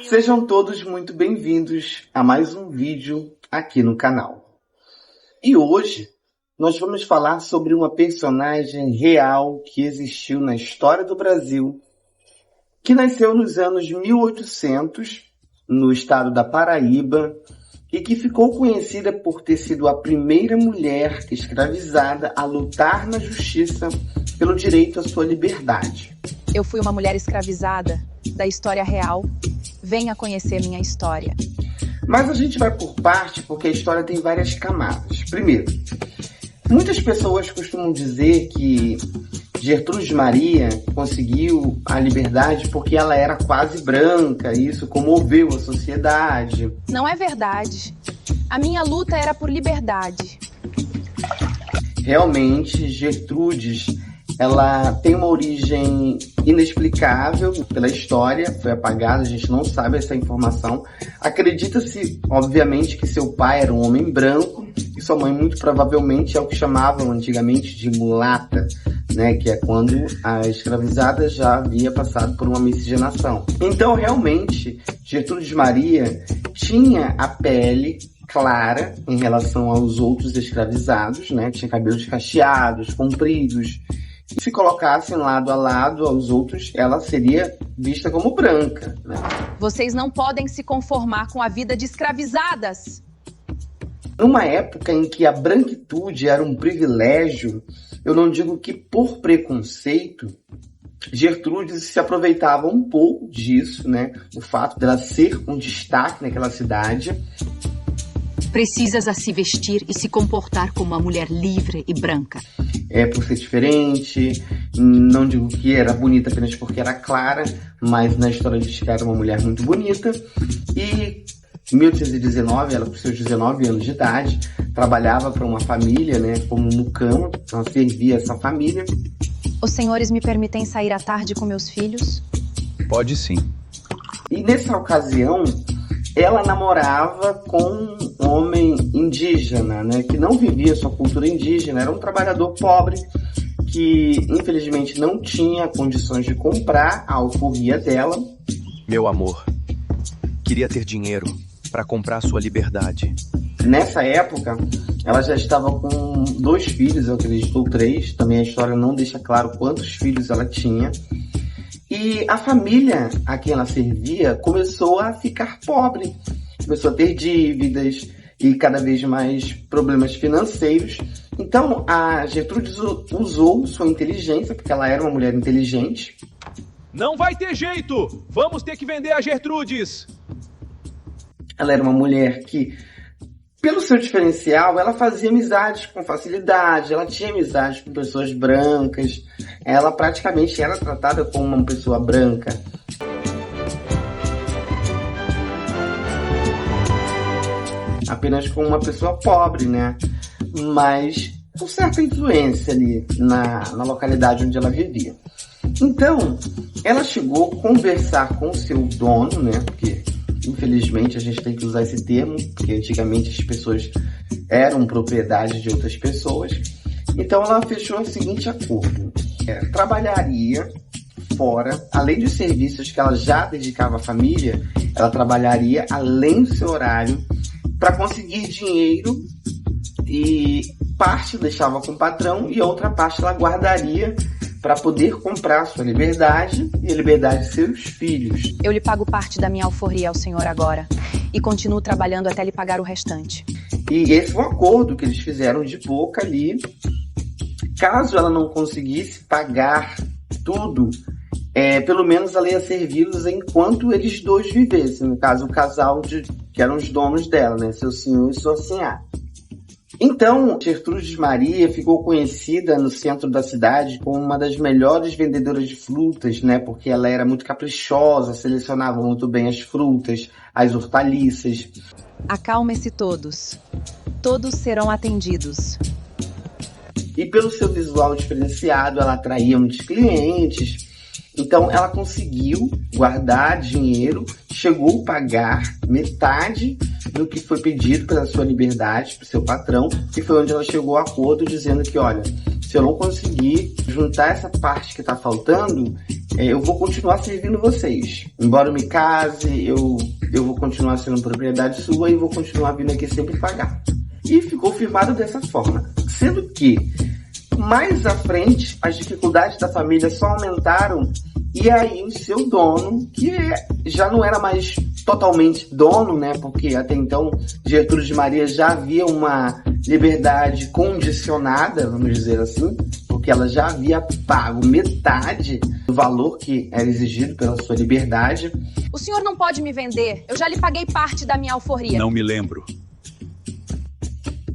Sejam todos muito bem-vindos a mais um vídeo aqui no canal. E hoje nós vamos falar sobre uma personagem real que existiu na história do Brasil, que nasceu nos anos 1800 no estado da Paraíba e que ficou conhecida por ter sido a primeira mulher escravizada a lutar na justiça pelo direito à sua liberdade. Eu fui uma mulher escravizada da história real. Venha conhecer minha história. Mas a gente vai por parte porque a história tem várias camadas. Primeiro, muitas pessoas costumam dizer que Gertrudes Maria conseguiu a liberdade porque ela era quase branca, e isso comoveu a sociedade. Não é verdade. A minha luta era por liberdade. Realmente, Gertrudes, ela tem uma origem inexplicável pela história, foi apagada, a gente não sabe essa informação. Acredita-se, obviamente, que seu pai era um homem branco e sua mãe muito provavelmente é o que chamavam antigamente de mulata, né, que é quando a escravizada já havia passado por uma miscigenação. Então, realmente, Gertrudes Maria tinha a pele clara em relação aos outros escravizados, né, tinha cabelos cacheados, compridos. Se colocassem lado a lado aos outros, ela seria vista como branca, né? Vocês não podem se conformar com a vida de escravizadas. Numa época em que a branquitude era um privilégio, eu não digo que por preconceito, Gertrudes se aproveitava um pouco disso, né? O fato dela ser um destaque naquela cidade. Precisas se vestir e se comportar como uma mulher livre e branca. Por ser diferente, não digo que era bonita apenas porque era clara, mas na história diz que era uma mulher muito bonita. E em 1819, ela com seus 19 anos de idade, trabalhava para uma família, né, como mucama, então ela servia essa família. Os senhores me permitem sair à tarde com meus filhos? Pode sim. E nessa ocasião, ela namorava com um homem indígena, né, que não vivia sua cultura indígena, era um trabalhador pobre que, infelizmente, não tinha condições de comprar a alforria dela. Meu amor, queria ter dinheiro para comprar sua liberdade. Nessa época, ela já estava com 2 filhos, eu acredito, ou 3, também a história não deixa claro quantos filhos ela tinha. E a família a quem ela servia começou a ficar pobre, começou a ter dívidas e cada vez mais problemas financeiros. Então a Gertrudes usou sua inteligência, porque ela era uma mulher inteligente. Não vai ter jeito! Vamos ter que vender a Gertrudes! Ela era uma mulher que, pelo seu diferencial, ela fazia amizades com facilidade, ela tinha amizades com pessoas brancas, ela praticamente era tratada como uma pessoa branca. Apenas como uma pessoa pobre, né? Mas com certa influência ali na localidade onde ela vivia. Então, ela chegou a conversar com o seu dono, né? Porque infelizmente a gente tem que usar esse termo, porque antigamente as pessoas eram propriedade de outras pessoas. Então ela fechou o seguinte acordo: trabalharia fora, além dos serviços que ela já dedicava à família, ela trabalharia além do seu horário para conseguir dinheiro, e parte deixava com o patrão e outra parte ela guardaria para poder comprar sua liberdade e a liberdade de seus filhos. Eu lhe pago parte da minha alforria ao senhor agora e continuo trabalhando até lhe pagar o restante. E esse foi o acordo que eles fizeram de boca ali. Caso ela não conseguisse pagar tudo, pelo menos ela ia servi-los enquanto eles dois vivessem. No caso, o casal que eram os donos dela, né? Seu senhor e sua senhora. Então, Gertrudes Maria ficou conhecida no centro da cidade como uma das melhores vendedoras de frutas, né? Porque ela era muito caprichosa, selecionava muito bem as frutas, as hortaliças. Acalme-se todos. Todos serão atendidos. E pelo seu visual diferenciado, ela atraía muitos clientes. Então, ela conseguiu guardar dinheiro, chegou a pagar metade do que foi pedido pela sua liberdade, para o seu patrão, e foi onde ela chegou a acordo dizendo que, olha, se eu não conseguir juntar essa parte que está faltando, eu vou continuar servindo vocês. Embora eu me case, eu vou continuar sendo propriedade sua e vou continuar vindo aqui sempre pagar. E ficou firmado dessa forma. Sendo que, mais à frente, as dificuldades da família só aumentaram e aí o seu dono, que já não era mais totalmente dono, né? Porque até então Gertrudes Maria já havia uma liberdade condicionada, vamos dizer assim, porque ela já havia pago metade do valor que era exigido pela sua liberdade. O senhor não pode me vender. Eu já lhe paguei parte da minha alforria. Não me lembro.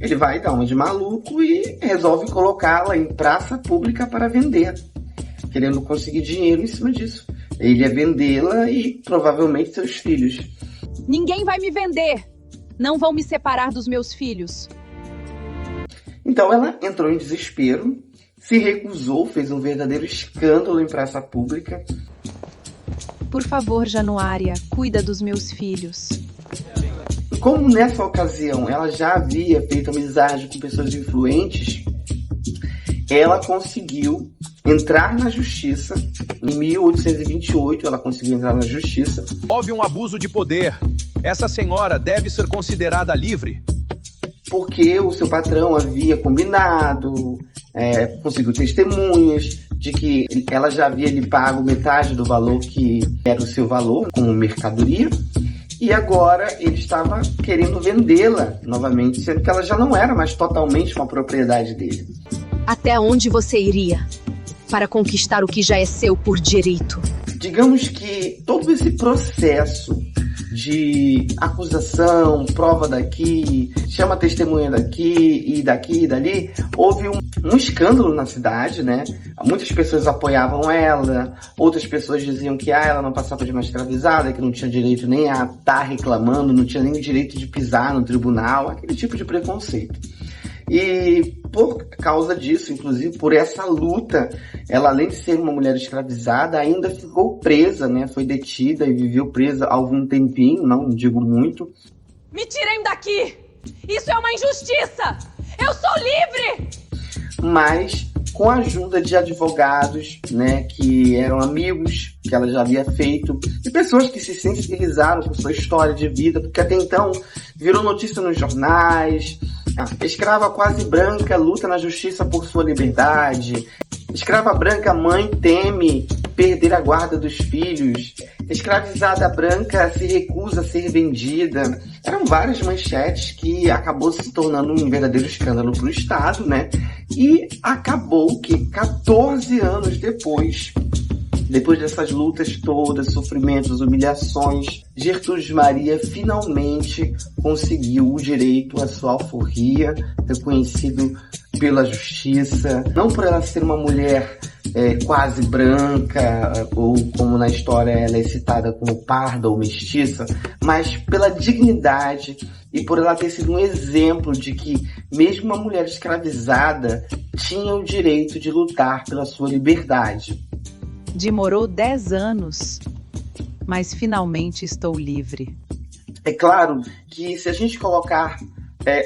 Ele vai dar uma de maluco e resolve colocá-la em praça pública para vender, querendo conseguir dinheiro em cima disso. Ele ia vendê-la e provavelmente seus filhos. Ninguém vai me vender. Não vão me separar dos meus filhos. Então ela entrou em desespero, se recusou, fez um verdadeiro escândalo em praça pública. Por favor, Januária, cuida dos meus filhos. Como nessa ocasião ela já havia feito amizade com pessoas influentes, ela conseguiu entrar na justiça. Em 1828 ela conseguiu entrar na justiça. Houve um abuso de poder. Essa senhora deve ser considerada livre. Porque o seu patrão havia combinado, conseguiu testemunhas de que ela já havia lhe pago metade do valor que era o seu valor como mercadoria. E agora ele estava querendo vendê-la novamente, sendo que ela já não era mais totalmente uma propriedade dele. Até onde você iria para conquistar o que já é seu por direito? Digamos que todo esse processo de acusação, prova daqui, chama testemunha daqui e dali, houve um escândalo na cidade, né? Muitas pessoas apoiavam ela, outras pessoas diziam que ela não passava de uma escravizada, que não tinha direito nem a estar reclamando, não tinha nem o direito de pisar no tribunal, aquele tipo de preconceito. E por causa disso, inclusive por essa luta, ela além de ser uma mulher escravizada, ainda ficou presa, né? Foi detida e viveu presa há algum tempinho, não digo muito. Me tirem daqui! Isso é uma injustiça! Eu sou livre! Mas com a ajuda de advogados, né, que eram amigos que ela já havia feito, e pessoas que se sensibilizaram com sua história de vida, porque até então virou notícia nos jornais. Escrava quase branca luta na justiça por sua liberdade. Escrava branca mãe teme perder a guarda dos filhos. Escravizada branca se recusa a ser vendida. Eram várias manchetes que acabou se tornando um verdadeiro escândalo para o Estado, né? E acabou que 14 anos depois dessas lutas todas, sofrimentos, humilhações, Gertrudes Maria finalmente conseguiu o direito à sua alforria, reconhecido pela justiça, não por ela ser uma mulher quase branca, ou como na história ela é citada como parda ou mestiça, mas pela dignidade e por ela ter sido um exemplo de que mesmo uma mulher escravizada tinha o direito de lutar pela sua liberdade. Demorou 10 anos, mas finalmente estou livre. É claro que se a gente colocar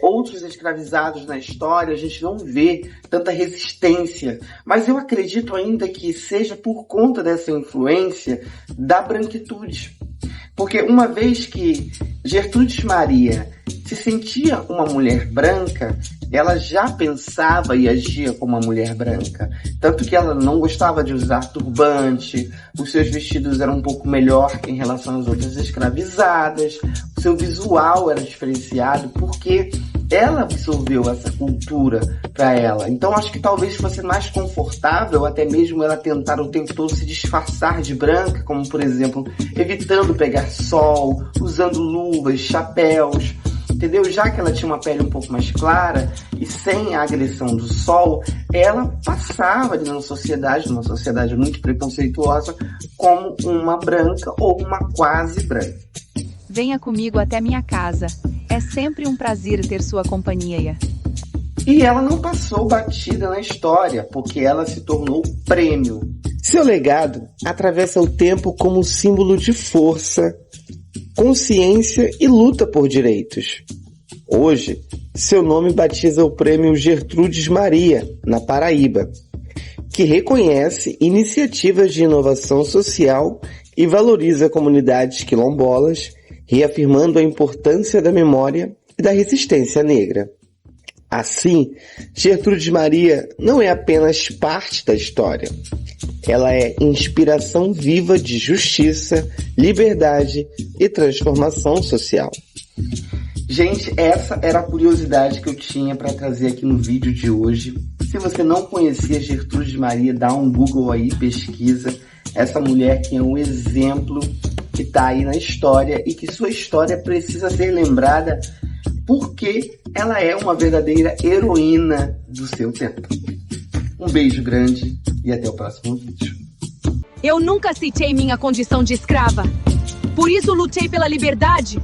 outros escravizados na história, a gente não vê tanta resistência. Mas eu acredito ainda que seja por conta dessa influência da branquitude. Porque uma vez que Gertrudes Maria se sentia uma mulher branca, ela já pensava e agia como uma mulher branca. Tanto que ela não gostava de usar turbante, os seus vestidos eram um pouco melhor em relação às outras escravizadas, o seu visual era diferenciado porque ela absorveu essa cultura para ela. Então acho que talvez fosse mais confortável até mesmo ela tentar o tempo todo se disfarçar de branca, como por exemplo, evitando pegar sol, usando luvas, chapéus, entendeu? Já que ela tinha uma pele um pouco mais clara e sem a agressão do sol, ela passava ali numa sociedade muito preconceituosa, como uma branca ou uma quase branca. Venha comigo até minha casa. É sempre um prazer ter sua companhia. E ela não passou batida na história, porque ela se tornou prêmio. Seu legado atravessa o tempo como símbolo de força, consciência e luta por direitos. Hoje, seu nome batiza o prêmio Gertrudes Maria, na Paraíba, que reconhece iniciativas de inovação social e valoriza comunidades quilombolas, reafirmando a importância da memória e da resistência negra. Assim, Gertrudes Maria não é apenas parte da história. Ela é inspiração viva de justiça, liberdade e transformação social. Gente, essa era a curiosidade que eu tinha para trazer aqui no vídeo de hoje. Se você não conhecia Gertrudes Maria, dá um Google aí, pesquisa. Essa mulher que é um exemplo, que está aí na história e que sua história precisa ser lembrada porque ela é uma verdadeira heroína do seu tempo. Um beijo grande e até o próximo vídeo. Eu nunca aceitei minha condição de escrava. Por isso lutei pela liberdade.